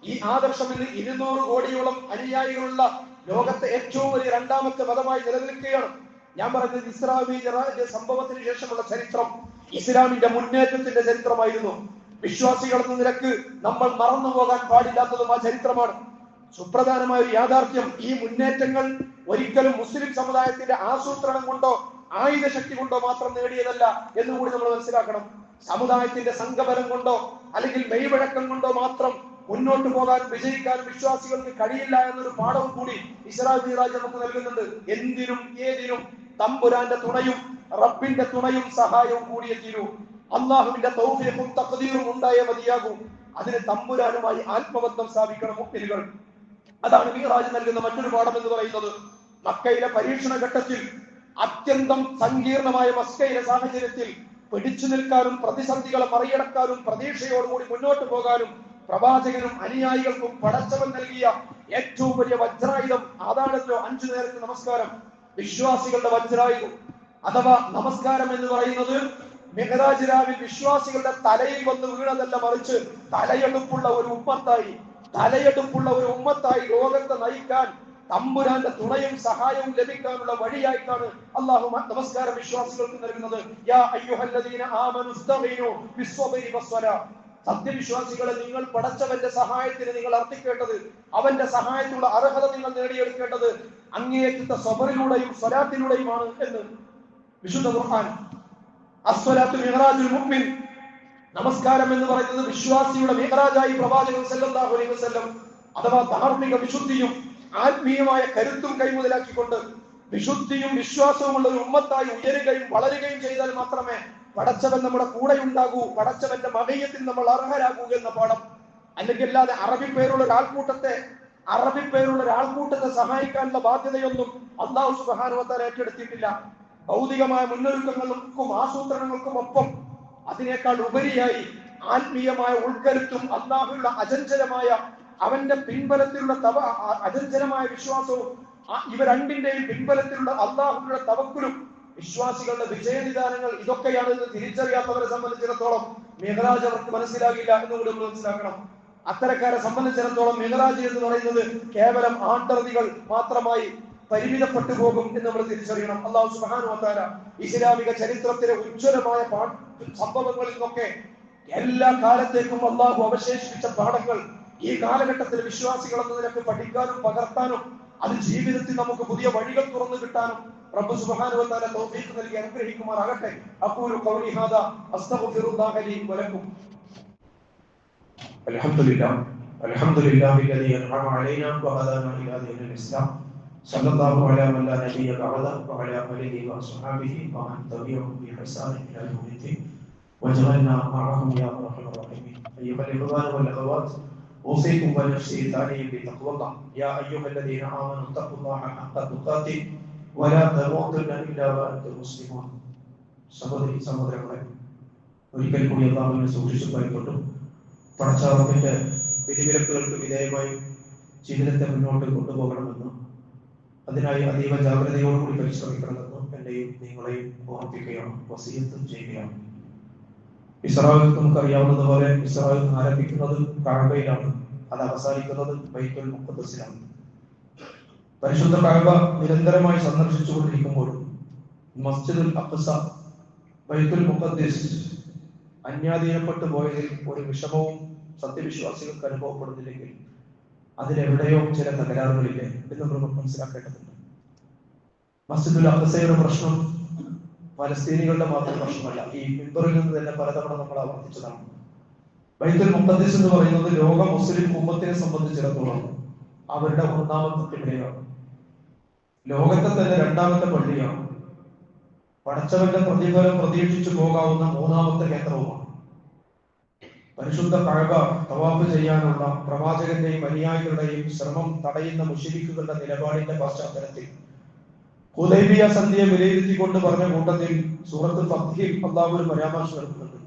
ഈ ആദർശം ഇന്ന് 200 കോടിയോളം അനുയായികളുള്ള ലോകത്തെ ഏറ്റവും വലിയ രണ്ടാമത്തെ മതമായി നിലനിൽക്കുകയാണ്. ഞാൻ പറഞ്ഞത് ഇസ്രാ മിഅ്റാജ് സംഭവത്തിന് ശേഷമുള്ള ചരിത്രം ഇസ്ലാമിന്റെ മുന്നേറ്റത്തിന്റെ ചരിത്രമായിരുന്നു. വിശ്വാസികൾ എന്ന നിലക്ക് നമ്മൾ മറന്നുപോകാൻ പാടില്ലാത്തതും ആ ചരിത്രമാണ്. സുപ്രധാനമായ ഒരു യാഥാർത്ഥ്യം, ഈ മുന്നേറ്റങ്ങൾ ഒരിക്കലും മുസ്ലിം സമുദായത്തിന്റെ ആസൂത്രണം കൊണ്ടോ ആയുധശക്തി കൊണ്ടോ മാത്രം നേടിയതല്ല എന്നുകൂടി നമ്മൾ മനസ്സിലാക്കണം. സമുദായത്തിന്റെ സംഘബലം കൊണ്ടോ അല്ലെങ്കിൽ മെയ്വഴക്കം കൊണ്ടോ മാത്രം മുന്നോട്ട് പോകാൻ വിജയിക്കാൻ വിശ്വാസികൾക്ക് കഴിയില്ല എന്നൊരു പാഠവും കൂടി ഇസ്രാ മിഅ്റാജ് നമുക്ക് നൽകുന്നുണ്ട്. എന്തിനും ഏതിനും തമ്പുരാന്റെ തുണയും റബ്ബിന്റെ തുണയും സഹായവും കൂടിയേ തീരൂ. അള്ളാഹുവിന്റെ തൗഫീഖും തഖ്ദീറും ഉണ്ടായേ മതിയാകൂ. അതിന് തമ്പുരാനുമായി ആത്മബന്ധം സ്ഥാപിക്കണം മുഅ്മിനുകൾ. അതാണ് മിഅ്റാജ് നൽകുന്ന മറ്റൊരു പാഠം എന്ന് പറയുന്നത്. മക്കയിലെ പരീക്ഷണ ഘട്ടത്തിൽ അത്യന്തം സങ്കീർണമായ മക്കയിലെ സാഹചര്യത്തിൽ പിടിച്ചു നിൽക്കാനും പ്രതിസന്ധികളെ മറികടക്കാനും പ്രതീക്ഷയോടുകൂടി മുന്നോട്ട് പോകാനും പ്രവാചകനും അനുയായികൾക്കും പടച്ചവൻ നൽകിയ ഏറ്റവും വലിയ വജ്രായുധം അതാണല്ലോ 5 നേരത്തെ നമസ്കാരം. വിശ്വാസികളുടെ വജ്രായുധം അഥവാ നമസ്കാരം എന്ന് പറയുന്നത് മിഅ്റാജ് രാവിൽ വിശ്വാസികളുടെ തലയിൽ വന്ന് വീണതല്ല, മറിച്ച് തലയെടുപ്പുള്ള ഒരു ഉമ്മത്തായി ലോകത്തെ നയിക്കാൻ തമ്പുരാന്റെ തുണയും സഹായവും ലഭിക്കാനുള്ള വഴിയായിട്ടാണ് അല്ലാഹു നമസ്കാരം വിശ്വാസികൾക്ക് നൽകുന്നത്. യാ അയ്യുഹല്ലദീന ആമനു ഇസ്തഈനു ബിസ്സബ്രി വസ്സലാ, സത്യവിശ്വാസികളെ, നിങ്ങൾ പടച്ചവന്റെ സഹായത്തിന് നിങ്ങൾ അർത്ഥിക്കേണ്ടത്, അവന്റെ സഹായത്തിനുള്ള അർഹത നിങ്ങൾ നേടിയെടുക്കേണ്ടത് അങ്ങേയറ്റത്തെ സബറിലൂടെയും സ്വലാത്തിലൂടെയുമാണ് എന്ന് വിശുദ്ധ ഖുർആൻ. അസ്സലാത്തു മിഅ്റാജുൽ മുഅ്മിൻ, നമസ്കാരം എന്ന് പറയുന്നത് വിശ്വാസിയുടെ മിഅ്റാജായി പ്രവാചകൻ സല്ലല്ലാഹു അലൈഹി വസല്ലം അഥവാ ധാർമ്മിക വിശുദ്ധിയും ആത്മീയമായ കരുത്തും കൈമുതലാക്കിക്കൊണ്ട് വിശുദ്ധിയും വിശ്വാസവുമുള്ള ഒരു ഉമ്മത്തായി ഉയരുകയും വളരുകയും ചെയ്താൽ മാത്രമേ പടച്ചവൻ നമ്മുടെ കൂടെ ഉണ്ടാകൂ, പടച്ചവന്റെ മഹയ്യത്തിൽ നമ്മൾ അർഹരാകൂ എന്ന പാഠം. അല്ലെങ്കിൽ അല്ലാതെ അറബി പേരുള്ള ഒരാൾക്കൂട്ടത്തെ സഹായിക്കാനുള്ള ബാധ്യതയൊന്നും അല്ലാഹു സുബ്ഹാനഹു വ തആല ഏറ്റെടുത്തിട്ടില്ല. ഭൗതികമായ മുന്നൊരുക്കങ്ങൾക്കും ആസൂത്രണങ്ങൾക്കും ഒപ്പം അതിനേക്കാൾ ഉപരിയായി ആത്മീയമായ ഉൾക്കരുത്തും അല്ലാഹുവിലുള്ള അചഞ്ചലമായ അവന്റെ പിൻബലത്തിലുള്ള അചഞ്ചലമായ വിശ്വാസവും ഇവ രണ്ടിന്റെയും പിൻബലത്തിലുള്ള അല്ലാഹുവിലുള്ള തവക്കുലും വിശ്വാസികളുടെ വിജയനിദാനങ്ങൾ ഇതൊക്കെയാണ് എന്ന് തിരിച്ചറിയാത്തവരെ സംബന്ധിച്ചിടത്തോളം മിഅ്റാജ് അവർക്ക് മനസ്സിലാകില്ല എന്നുകൂടി നമ്മൾ മനസ്സിലാക്കണം. അത്തരക്കാരെ സംബന്ധിച്ചിടത്തോളം മിഅ്റാജ് എന്ന് പറയുന്നത് കേവലം ആണ്ടർതികൾ മാത്രമായി പരിമിതപ്പെട്ടു പോകും എന്ന് നമ്മൾ തിരിച്ചറിയണം. അല്ലാഹു സുബ്ഹാനഹു വ തആല ഇസ്ലാമിക ചരിത്രത്തിലെ ഉജ്ജ്വലമായ സംഭവങ്ങളിൽ നിന്നൊക്കെ എല്ലാ കാലത്തേക്കും അല്ലാഹു അവശേഷിപ്പിച്ച പാഠങ്ങൾ ഈ കാലഘട്ടത്തിൽ വിശ്വാസികൾ എന്ന നിലക്ക് പഠിക്കാനും പകർത്താനും അത് ജീവിതത്തിൽ നമുക്ക് പുതിയ വഴികൾ തുറന്നു കിട്ടാനും റബ്ബ് സുബ്ഹാനഹു വ തആല തൗഫീഖ് നൽകി അനുഗ്രഹിക്കുമാറാകട്ടെ. അഖൂലു ഖൗലി ഹാദാ അസ്തഗ്ഫിറുല്ലാഹ ലി വലക്കും. അൽഹംദുലില്ലാഹി അൽദീ അൻഅമ അലൈനാ വഹദാനാ ഇലാ ദീനിൽ ഇസ്ലാം. സല്ലല്ലാഹു അലാ മൻ ലാ നബിയ്യ ബഅദ വഅലാ ആലിഹി വഅസ്ഹാബിഹി വമൻ തബിഅഹും ബിഇഹ്സാൻ ഇലാ യൗമിദ്ദീൻ വജഅൽനാ മഅഹും യാ അർഹമർ റഹീമീൻ. അയ്യുഹൽ ഇഖ്വാൻ വൽ അഖവാത് أوصيكم ونفسي ثانيا بتقوى الله يا أيها الذين آمنوا اتقوا الله حق تقاته ولا تموتن إلا وأنتم مسلمون. സഹോദരി സഹോദരങ്ങളെ, ഒരിക്കൽ കൂടി അല്ലാഹുവിനെ സൂക്ഷിച്ചു ഭയപ്പെട്ടു പടച്ചവന്റെ വിധിവിലക്കുകൾക്ക് വിധേയമായി ജീവിതത്തെ മുന്നോട്ട് കൊണ്ടുപോകണമെന്ന്, അതിനായി അതീവ ജാഗ്രതയോടുകൂടി പരിശ്രമിക്കണമെന്ന് എന്നെയും നിങ്ങളെയും ഓർമ്മിപ്പിക്കുകയാണ്, വസിയത്തും ചെയ്യുകയാണ്. ഇസ്രായേൽ നമുക്കറിയാവുന്നതുപോലെ ഇസ്രായേൽ ആരംഭിക്കുന്നത് കഅബയിലാണ്, അത് അവസാനിക്കുന്നത് ബൈത്തുൽ മുഖദ്ദസിലാണ്. പരിശുദ്ധ കഅബ നിരന്തരമായി സന്ദർശിച്ചുകൊണ്ടിരിക്കുമ്പോഴും മസ്ജിദുൽ അഖ്സ, ബൈത്തുൽ മുഖദ്ദസ് അന്യാധീനപ്പെട്ടു പോയതിൽ ഒരു വിഷമവും സത്യവിശ്വാസികൾക്ക് അനുഭവപ്പെടുന്നില്ലെങ്കിൽ അതിലെവിടെയോ ചില തകരാറുകളില്ലേ എന്ന് നമ്മൾ മനസ്സിലാക്കേണ്ടതുണ്ട്. മസ്ജിദുൽ അഖ്സയുടെ പ്രശ്നം ഫലസ്തീനികളുടെ മാത്രം പ്രശ്നമല്ല, ഈ മിമ്പറിൽ നിന്ന് തന്നെ പലതവണ നമ്മൾ ആവർത്തിച്ചതാണ്. ബൈത്തുൽ മുഖദ്ദസ് എന്ന് പറയുന്നത് ലോക മുസ്ലിം ഉമ്മത്തിനെ സംബന്ധിച്ചിടത്തോളം അവരുടെ ഒന്നാമത്തെ കിബിലയാണ്, ലോകത്തെ തന്നെ രണ്ടാമത്തെ പള്ളിയാണ്, പടച്ചവന്റെ പ്രതിഫലം പ്രതീക്ഷിച്ചു പോകാവുന്ന മൂന്നാമത്തെ കേന്ദ്രവുമാണ്. പരിശുദ്ധ കഅബ തവാഫ് ചെയ്യാനുള്ള പ്രവാചകന്റെയും അനുയായികളുടെയും ശ്രമം തടയുന്ന മുശ്രിക്കുകളുടെ നിലപാടിന്റെ പശ്ചാത്തലത്തിൽ ഹുദൈബിയ സന്ധിയെ വിലയിരുത്തിക്കൊണ്ട് പറഞ്ഞ കൂട്ടത്തിൽ സൂറത്തുൽ ഫത്ഹിൽ അല്ലാഹു ഒരു പരാമർശം നടത്തുന്നുണ്ട്.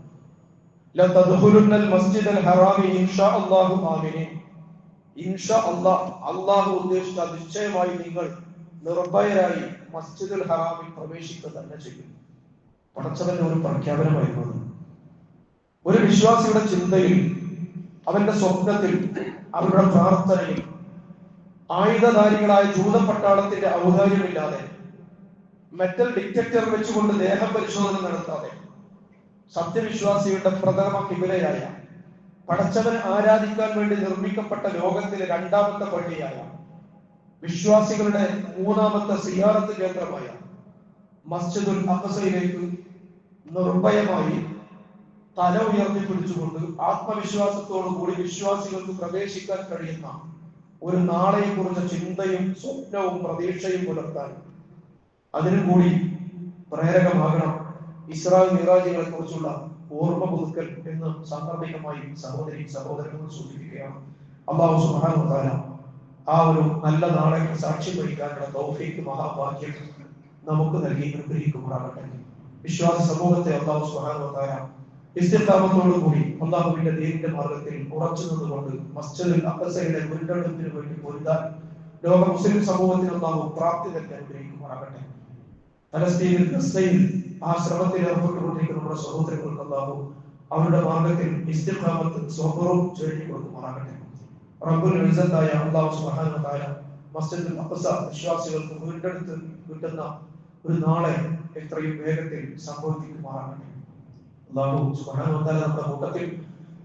ലതദ്ഖുലുന്നൽ മസ്ജിദൽ ഹറാമി ഇൻഷാ അല്ലാഹു ആമിനീൻ. ഇൻഷാ അല്ലാഹ്, അല്ലാഹു ഉദ്ദേശിച്ച നിശ്ചയമായി നിങ്ങൾ നിർഭയരായി മസ്ജിദുൽ ഹറാമിൽ പ്രവേശിക്കുക തന്നെ ചെയ്യും. പടച്ചവന്റെ ഒരു പ്രഖ്യാപനമായിരുന്നു. ഒരു വിശ്വാസിയുടെ ചിന്തയിൽ, അവന്റെ സ്വപ്നത്തിൽ, അവരുടെ പ്രാർത്ഥനയിൽ ആയുധധാരികളായ ജൂതപ്പട്ടാളത്തിന്റെ ഔദാര്യമില്ലാതെ, മെറ്റൽ ഡിറ്റക്ടർ വെച്ചുകൊണ്ട് ദേഹം പരിശോധന നടത്താതെ, സത്യവിശ്വാസിയുടെ പ്രഥമ കിബിലയായ, പടച്ചവനെ ആരാധിക്കാൻ വേണ്ടി നിർമ്മിക്കപ്പെട്ട ലോകത്തിലെ രണ്ടാമത്തെ പള്ളിയായ, വിശ്വാസികളുടെ മൂന്നാമത്തെ സിയാറത്ത് കേന്ദ്രമായ മസ്ജിദുൽ അഖ്സയിലേക്ക് നിർഭയമായി തല ഉയർത്തി പിടിച്ചുകൊണ്ട് ആത്മവിശ്വാസത്തോടു കൂടി വിശ്വാസികൾക്ക് പ്രവേശിക്കാൻ കഴിയുന്ന ഒരു നാളെയെ കുറിച്ച ചിന്തയും സ്വപ്നവും പ്രതീക്ഷയും പുലർത്താൻ അതിനും കൂടി പ്രേരകമാകണം ഇസ്രായേൽ മിറാജുകളെ കുറിച്ചുള്ള ഓർമ്മ പുതുക്കൽ എന്ന് സാന്ദർഭികമായി സഹോദരി സഹോദരങ്ങൾ സൂചിപ്പിക്കുകയാണ്. അല്ലാഹു സുബ്ഹാനഹു വ തആല ആ ഒരു നല്ല നാളെ സാക്ഷ്യം വഹിക്കാനുള്ള തൗഫീഖ് മഹാഭാഗ്യം നമുക്ക് നൽകി അനുഗ്രഹിക്കുമാറാകട്ടെ. വിശ്വാസ സമൂഹത്തെ അല്ലാഹു സുബ്ഹാനഹു വ തആല ഇസ്തിഖാമത്തോടു കൂടി അല്ലാഹുവിന്റെ ദീനിന്റെ മാർഗത്തിൽ ഉറച്ചു നിന്നുകൊണ്ട് മസ്ജിദുൽ അഖ്സയുടെ വീണ്ടെടുപ്പിന് വേണ്ടി പൊരുതാൻ ലോക മുസ്ലിം സമൂഹത്തിന് അല്ലാഹു പ്രാപ്തി നൽകി അനുഗ്രഹിക്കുമാറാകട്ടെ. ഫലസ്തീനിൽ ഗസയിൽ ആ ശ്രമത്തിൽ ഏർപ്പെട്ടുകൊണ്ടിരിക്കുന്ന നമ്മുടെ സഹോദരങ്ങൾക്ക് അല്ലാഹു അവരുടെ മാർഗത്തിൽ ഇസ്തിഖാമത്ത് സ്വബറും ചൊല്ലി കൊടുക്കുമാറാകട്ടെ. റബ്ബുൽ ഇസ്സത്തായ അല്ലാഹു സുബ്ഹാനഹു വ തആല മസ്ജിദുൽ അഖ്സ വിശ്വാസികൾക്ക് വീണ്ടെടുത്ത് കിട്ടുന്ന ഒരു നാളെ എത്രയും വേഗത്തിൽ സംഭവിക്കുമാറാകട്ടെ. അല്ലാഹു സുബ്ഹാനഹു വ തആല നമ്മുടെ കൂട്ടത്തിൽ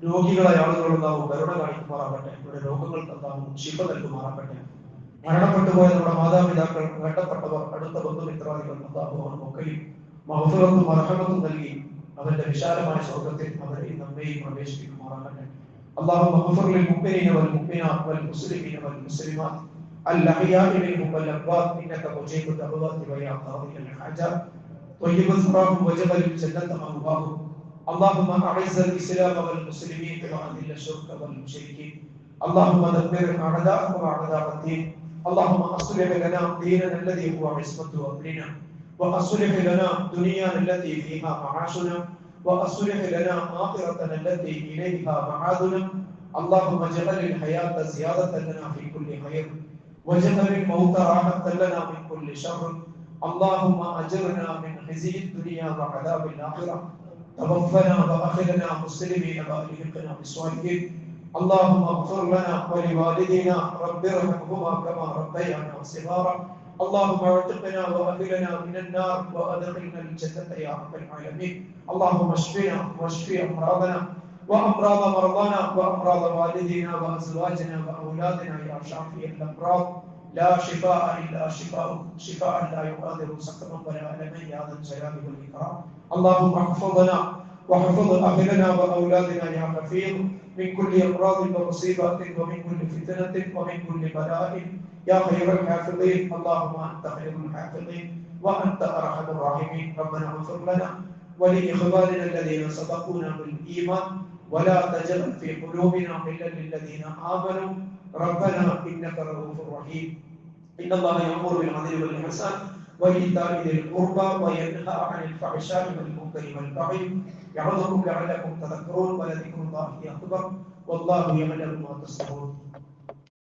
രോഗികളായ ആളുകൾ അല്ലാഹു കരുണ കാണിക്കുമാറാകട്ടെ. അവരുടെ രോഗങ്ങൾക്ക് അല്ലാഹു ശിഫ നൽകുമാറാകട്ടെ. മരണപ്പെട്ടു പോയ നമ്മുടെ മാതാപിതാക്കൾ, വേണ്ടപ്പെട്ടവർ, അടുത്ത ബന്ധുമിത്രാദികൾ അല്ലാഹു അവർക്കൊക്കെയും മഗ്ഫിറത്തും മർഹമത്തും നൽകി അവന്റെ വിശാലമായ സ്വർഗ്ഗത്തിൽ അവരെയും നമ്മെയും പ്രവേശിപ്പിക്കുമാറാകട്ടെ. اللهم اغفر للمؤمنين والمؤمنات والمسلمين والمسلمات الأحياء منهم والأموات إنك مجيب الدعوات ويا قاضي الحاجات طيب ثراهم وجبل الجنة مأواهم. اللهم أعز الإسلام والمسلمين وأذل الشرك والمشركين. اللهم دمر أعداءك وأعداء الدين. اللهم أصلح لنا ديننا الذي هو عصمة أمرنا، وأصلح لنا دنيانا التي فيها معاشنا، وأصلح لنا آخرتنا التي إليها معادنا. اللهم اجعل الحياة زيادة لنا في كل خير، واجعل الموت راحة لنا من كل شر. اللهم أجرنا من خزي الدنيا وعذاب الآخرة. توفنا وأخذنا مسلمين وألحقنا بالصالحين. اللهم اغفر لنا ولوالدينا رب ارحمهما كما ربيانا صغارا. اللهم اعتقنا واهلنا من النار وادخلنا الجنه يا رب العالمين. اللهم اشفنا واشف امراضنا وامراض مرضانا وامراض والدينا وازواجنا واولادنا يا شافي الامراض. لا شفاء الا شفاؤك، شفاء لا يغادر سقما ولا الما يا ذا الجلال والاكرام. اللهم احفظنا واحفظ اهلنا واولادنا يا حفيظ من كل امراض ومصيبات ومن كل فتنه ومن كل بلاء يا خير الحافظين. اللهم انت خير الحافظين وانت ارحم الراحمين. ربنا اغفر لنا ولاخواننا الذين سبقونا بالايمان ولا تجعل في قلوبنا غلا للذين امنوا ربنا انك رؤوف رحيم. ان الله يامر بالعدل والاحسان وايتاء ذي القربى وينهى عن الفحشاء والمنكر والبغي يعظكم لعلكم تذكرون ولذكر الله اكبر والله يعلم ما تصنعون.